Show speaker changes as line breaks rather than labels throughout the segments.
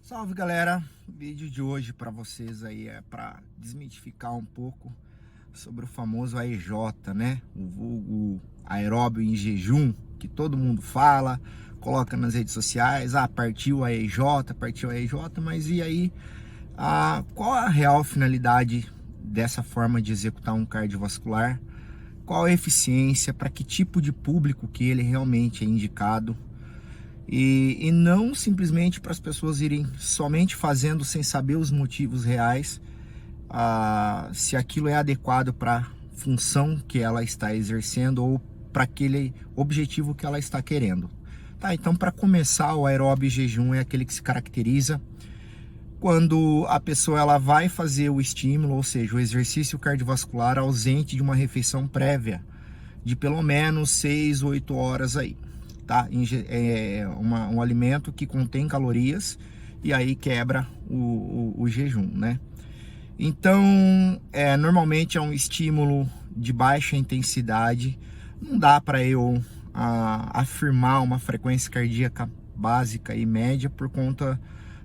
Salve, galera! O vídeo de hoje para vocês aí é para desmitificar um pouco sobre o famoso AEJ, né? O vulgo aeróbio em jejum, que todo mundo fala, coloca nas redes sociais, partiu a AEJ, mas e aí, qual a real finalidade dessa forma de executar um cardiovascular? Qual a eficiência, para que tipo de público que ele realmente é indicado? E não simplesmente para as pessoas irem somente fazendo sem saber os motivos reais, se aquilo é adequado para a função que ela está exercendo ou para aquele objetivo que ela está querendo. Tá, então, para começar, o aeróbio jejum é aquele que se caracteriza quando a pessoa ela vai fazer o estímulo, ou seja, o exercício cardiovascular ausente de uma refeição prévia de pelo menos 6 ou 8 horas aí. Tá? É um alimento que contém calorias e aí quebra o jejum, né? Então, normalmente é um estímulo de baixa intensidade. Não dá para eu afirmar uma frequência cardíaca básica e média por conta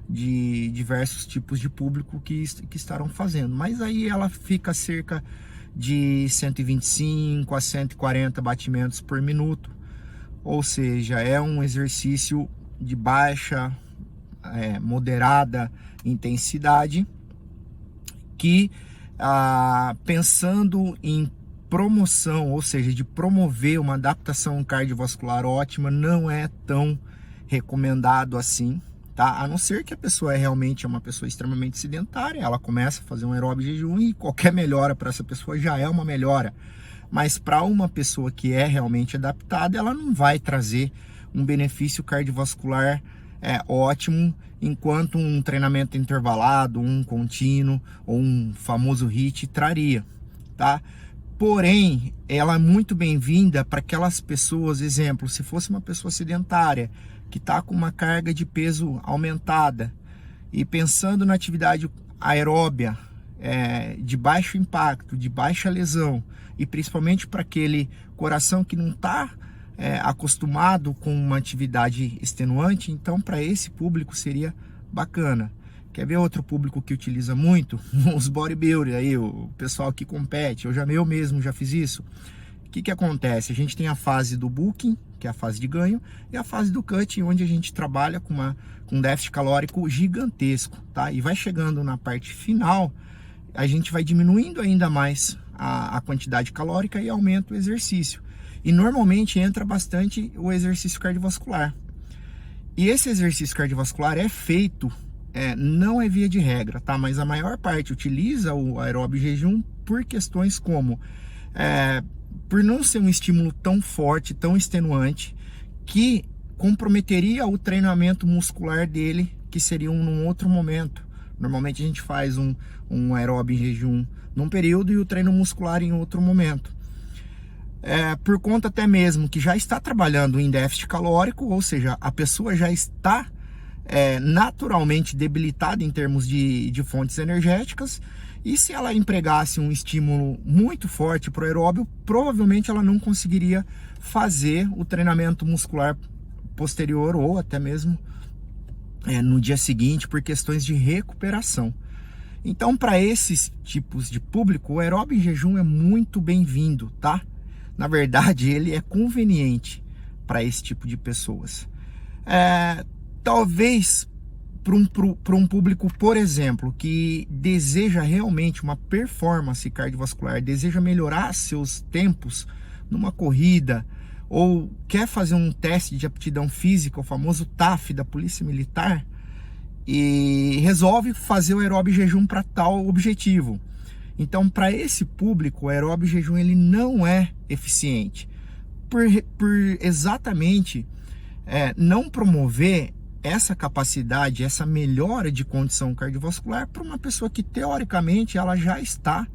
de diversos tipos de público que estarão fazendo. Mas aí ela fica cerca de 125 a 140 batimentos por minuto. Ou seja, é um exercício de baixa, moderada intensidade que, pensando em promoção, ou seja, de promover uma adaptação cardiovascular ótima, não é tão recomendado assim, tá? A não ser que a pessoa realmente é uma pessoa extremamente sedentária, ela começa a fazer um aeróbio jejum e qualquer melhora para essa pessoa já é uma melhora. Mas para uma pessoa que é realmente adaptada, ela não vai trazer um benefício cardiovascular ótimo, enquanto um treinamento intervalado, um contínuo ou um famoso HIIT traria, tá? Porém, ela é muito bem-vinda para aquelas pessoas, exemplo, se fosse uma pessoa sedentária, que está com uma carga de peso aumentada e pensando na atividade aeróbia, de baixo impacto, de baixa lesão, e principalmente para aquele coração que não está acostumado com uma atividade extenuante, então para esse público seria bacana. Quer ver outro público que utiliza muito? Os bodybuilders aí, o pessoal que compete. Eu mesmo já fiz isso. O que acontece? A gente tem a fase do bulking, que é a fase de ganho, e a fase do cut, onde a gente trabalha com um déficit calórico gigantesco, tá? E vai chegando na parte final, a gente vai diminuindo ainda mais a quantidade calórica e aumenta o exercício. E normalmente entra bastante o exercício cardiovascular. E esse exercício cardiovascular é feito, não é via de regra, tá? Mas a maior parte utiliza o aeróbio jejum por questões como, por não ser um estímulo tão forte, tão extenuante, que comprometeria o treinamento muscular dele, que seria num outro momento. Normalmente a gente faz um aeróbio em jejum num período e o treino muscular em outro momento. Por conta até mesmo que já está trabalhando em déficit calórico, ou seja, a pessoa já está naturalmente debilitada em termos de fontes energéticas, e se ela empregasse um estímulo muito forte para o aeróbio, provavelmente ela não conseguiria fazer o treinamento muscular posterior ou até mesmo no dia seguinte, por questões de recuperação. Então, para esses tipos de público, o aeróbio em jejum é muito bem-vindo, tá? Na verdade, ele é conveniente para esse tipo de pessoas. Talvez para um público, por exemplo, que deseja realmente uma performance cardiovascular, deseja melhorar seus tempos numa corrida, ou quer fazer um teste de aptidão física, o famoso TAF da Polícia Militar, e resolve fazer o aeróbio jejum para tal objetivo. Então, para esse público, o aeróbio jejum ele não é eficiente, por exatamente não promover essa capacidade, essa melhora de condição cardiovascular para uma pessoa que teoricamente ela já está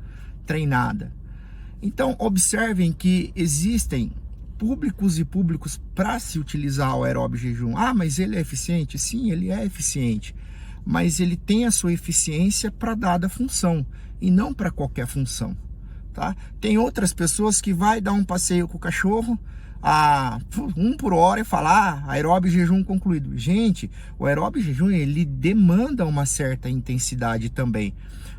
treinada. Então, observem que existem públicos e públicos para se utilizar o aeróbio jejum. Mas ele é eficiente? Sim, ele é eficiente, mas ele tem a sua eficiência para dada função e não para qualquer função, tá? Tem outras pessoas que vai dar um passeio com o cachorro, a 1 por hora e falar aeróbio jejum concluído. Gente, o aeróbio jejum, ele demanda uma certa intensidade também.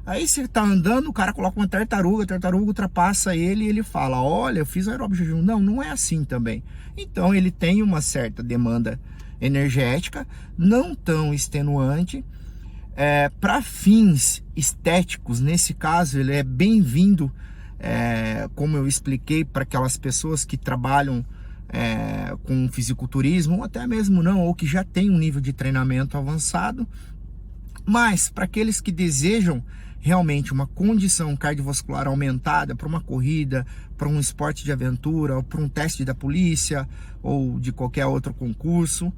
Aí você tá andando, o cara coloca uma tartaruga, a tartaruga ultrapassa ele e ele fala, olha, eu fiz aeróbio jejum. Não, não é assim também. Então ele tem uma certa demanda energética, não tão extenuante. Para fins estéticos, nesse caso, ele é bem-vindo, como eu expliquei, para aquelas pessoas que trabalham com fisiculturismo, ou até mesmo não, ou que já tem um nível de treinamento avançado. Mas para aqueles que desejam realmente uma condição cardiovascular aumentada para uma corrida, para um esporte de aventura, ou para um teste da polícia, ou de qualquer outro concurso,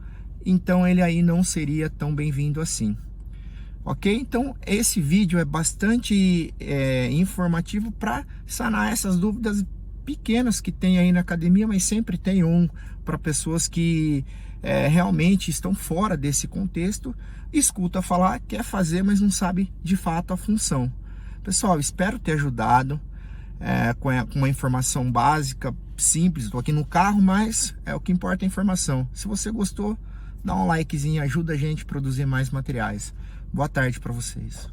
então ele aí não seria tão bem-vindo assim. Ok? Então esse vídeo é bastante informativo para sanar essas dúvidas pequenas que tem aí na academia, mas sempre tem para pessoas que realmente estão fora desse contexto, escuta falar, quer fazer, mas não sabe de fato a função. Pessoal, espero ter ajudado com uma informação básica, simples. Estou aqui no carro, mas o que importa é a informação. Se você gostou, dá um likezinho, ajuda a gente a produzir mais materiais. Boa tarde para vocês.